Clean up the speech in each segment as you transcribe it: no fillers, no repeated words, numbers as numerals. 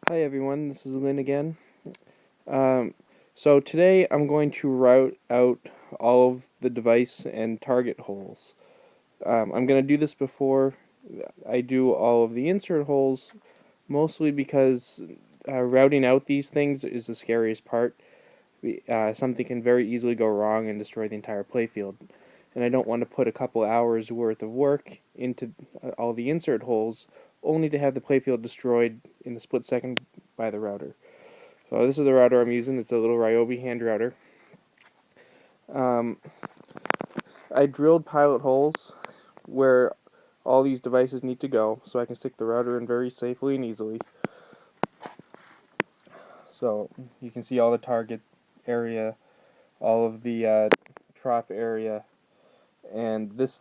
Hi everyone, this is Lynn again. Um, so today I'm going to route out all of the device and target holes. I'm going to do this before I do all of the insert holes, mostly because routing out these things is the scariest part. Something can very easily go wrong and destroy the entire playfield. And I don't want to put a couple hours worth of work into all the insert holes, only to have the playfield destroyed in a split second by the router. So this is the router I'm using. It's a little Ryobi hand router. Um, I drilled pilot holes where all these devices need to go, so I can stick the router in very safely and easily. So you can see all the target area, all of the trough area, and this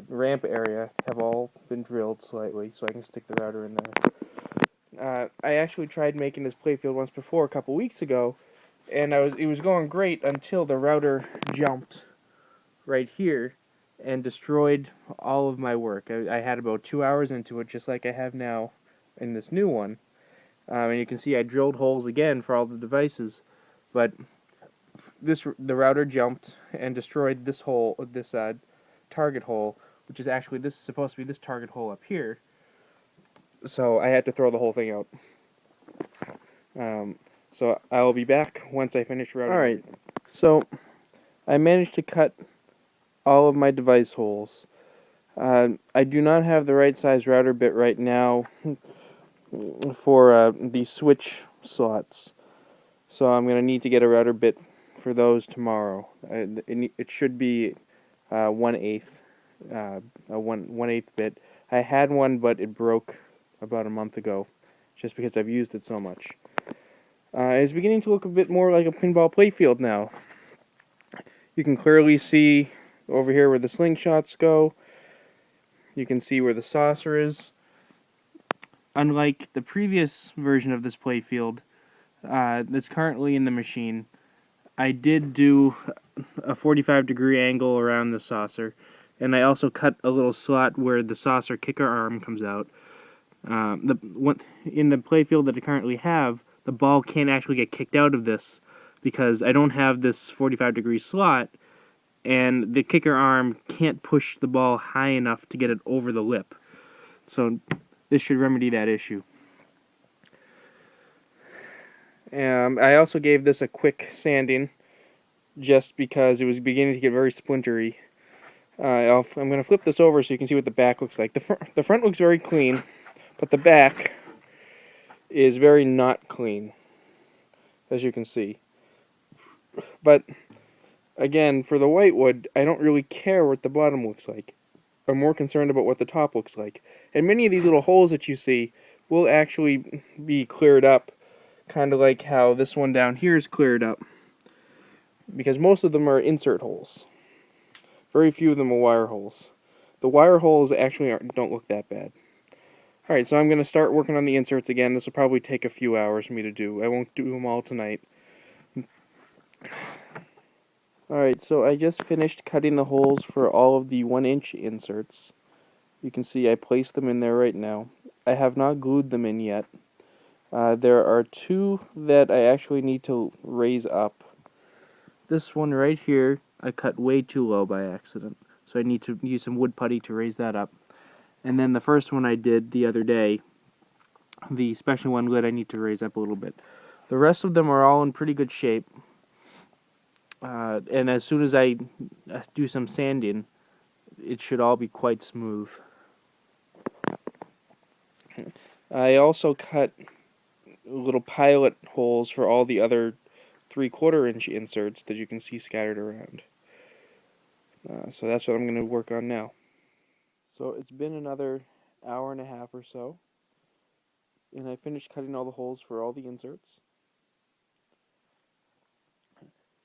ramp area have all been drilled slightly, so I can stick the router in there. I actually tried making this playfield once before, a couple weeks ago, and it was going great until the router jumped right here and destroyed all of my work. I had about 2 hours into it, just like I have now in this new one. And you can see I drilled holes again for all the devices, but the router jumped and destroyed this hole, this target hole, which is actually this is supposed to be this target hole up here. So I had to throw the whole thing out. So I will be back once I finish routing. All right. So I managed to cut all of my device holes. I do not have the right size router bit right now for the switch slots, so I'm going to need to get a router bit for those tomorrow. It should be 1/8, a 1/8 bit. I had one, but it broke about a month ago, just because I've used it so much. It's beginning to look a bit more like a pinball playfield now. You can clearly see over here where the slingshots go. You can see where the saucer is. Unlike the previous version of this playfield that's currently in the machine, I did do a 45-degree angle around the saucer, and I also cut a little slot where the saucer kicker arm comes out. In the playfield that I currently have, the ball can't actually get kicked out of this because I don't have this 45-degree slot, and the kicker arm can't push the ball high enough to get it over the lip. So this should remedy that issue. I also gave this a quick sanding just because it was beginning to get very splintery. I'm going to flip this over so you can see what the back looks like. The front looks very clean, but the back is very not clean, as you can see. But again, for the whitewood, I don't really care what the bottom looks like. I'm more concerned about what the top looks like. And many of these little holes that you see will actually be cleared up, kind of like how this one down here is cleared up, because most of them are insert holes. Very few of them are wire holes. The wire holes actually don't look that bad. Alright, so I'm going to start working on the inserts again. This will probably take a few hours for me to do. I won't do them all tonight. Alright, so I just finished cutting the holes for all of the 1-inch inserts. You can see I placed them in there right now. I have not glued them in yet. There are two that I actually need to raise up. This one right here, I cut way too low by accident, so I need to use some wood putty to raise that up. And then the first one I did the other day, the special one lid, I need to raise up a little bit. The rest of them are all in pretty good shape. And as soon as I do some sanding, it should all be quite smooth. I also cut little pilot holes for all the other 3/4-inch inserts that you can see scattered around. So that's what I'm going to work on now. So it's been another hour and a half or so, and I finished cutting all the holes for all the inserts.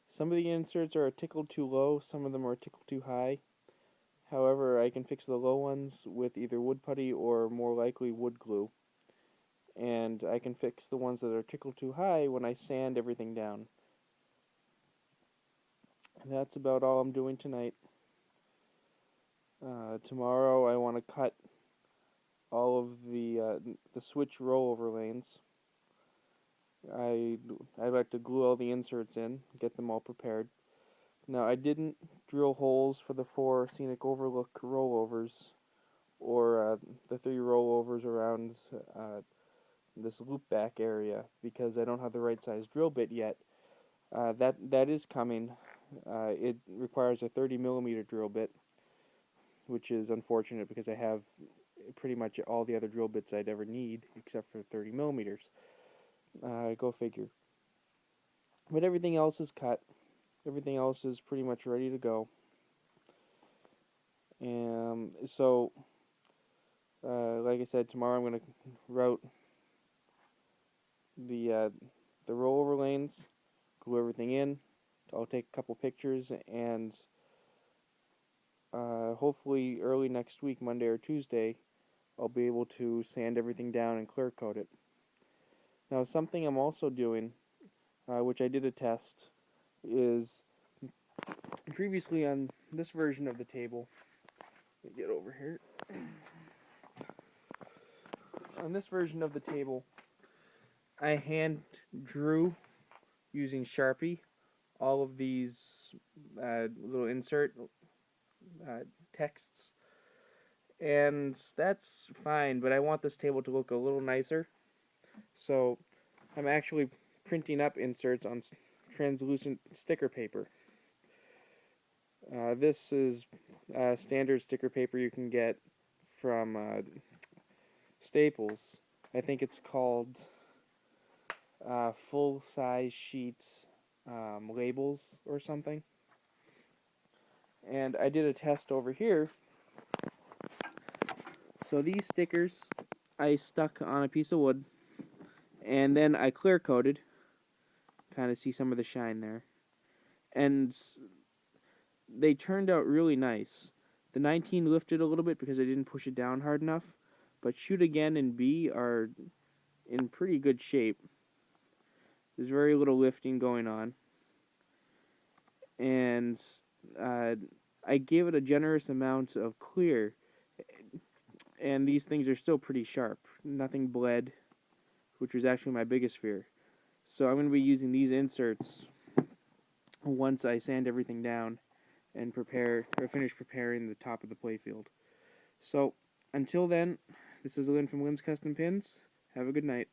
Some of the inserts are a tickle too low, some of them are a tickle too high. However, I can fix the low ones with either wood putty or more likely wood glue. And I can fix the ones that are tickle too high when I sand everything down. And that's about all I'm doing tonight. Tomorrow I want to cut all of the switch rollover lanes. I like to glue all the inserts in, get them all prepared. Now I didn't drill holes for the 4 scenic overlook rollovers or the 3 rollovers around this loop back area because I don't have the right size drill bit yet. That is coming. It requires a 30 millimeter drill bit, which is unfortunate because I have pretty much all the other drill bits I'd ever need except for 30 millimeters. Go figure. But everything else is cut. Everything else is pretty much ready to go. So, like I said, tomorrow I'm going to route the the rollover lanes, glue everything in. I'll take a couple pictures, and hopefully early next week, Monday or Tuesday, I'll be able to sand everything down and clear coat it. Now, something I'm also doing, which I did a test, is previously on this version of the table. Let me get over here. On this version of the table, I hand drew using Sharpie all of these little insert uh, texts, and that's fine, but I want this table to look a little nicer, so I'm actually printing up inserts on translucent sticker paper. This is standard sticker paper you can get from Staples. I think it's called full-size sheet labels or something. And I did a test over here. So these stickers I stuck on a piece of wood, and then I clear coated. Kind of see some of the shine there. And they turned out really nice. The 19 lifted a little bit because I didn't push it down hard enough, but Shoot Again and B are in pretty good shape. There's very little lifting going on. And uh, I gave it a generous amount of clear, and these things are still pretty sharp. Nothing bled, which was actually my biggest fear. So I'm going to be using these inserts once I sand everything down and finish preparing the top of the playfield. So until then, this is Lynn from Lynn's Custom Pins. Have a good night.